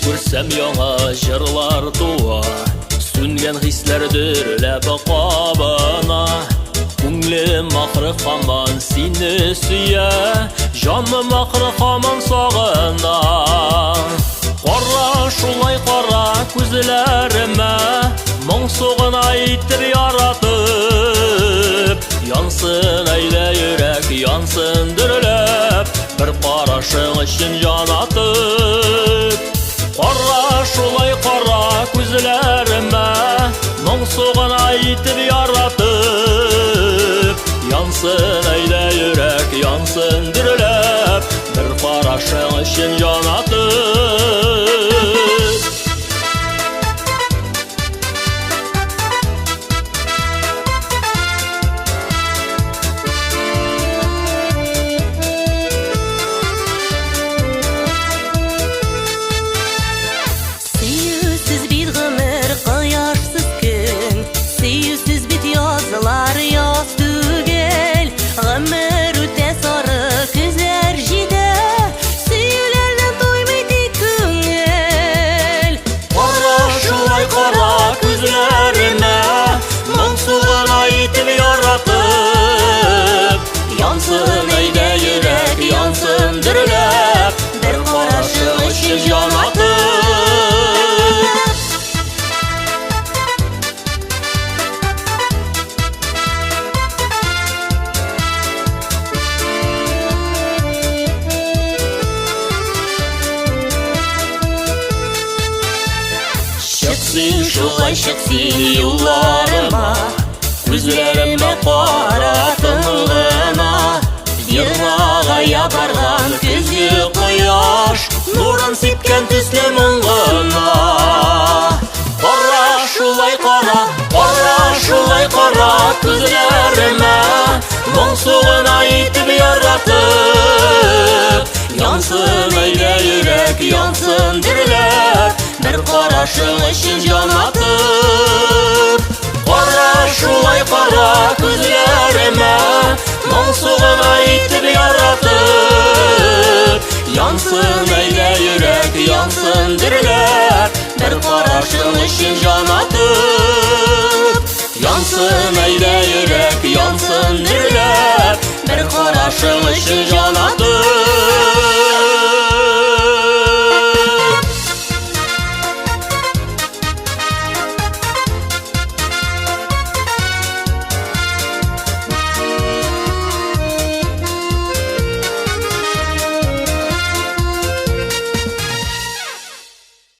Күрсәм яңа җырлар туа, сүнгән хисләр дөрләп кабына. Күңлем ахры һаман сине сөя, җаным ахры һаман сагына. Кара шулай кара күзләремә, моңсугын әйтеп яратып. Янсын әйлә йөрәк, янсын дөрләп, бер карашың өчен җан атып. Кара шулай кара күзләремә, моңсугын әйтеп яратып. Янсын әйлә йөрәк, янсын дөрләп, бер карашың өчен җан атып. Yansın əylә yürək, yansın dürləp, bir qarashın üçün jan atıp. Çıksın şulay çıksın yollarıma, күзләремә каратыңлына. Ерага ябарган көзге кояш, нурын сипкән төсле моңгына. Кара шулай кара, кара шулай кара күзләремә, моңсугын әйтеп яратып. Янсын әйлә йөрәк, янсын дөрләп, бер карашың өчен җан атып. Кара шулай кара күзләремә, моңсугын әйтеп яратып. Янсын әйлә йөрәк, янсын дөрләп, бер карашың өчен җан атып. Янсын әйлә йөрәк, янсын дөрләп, бер карашың өчен җан атып.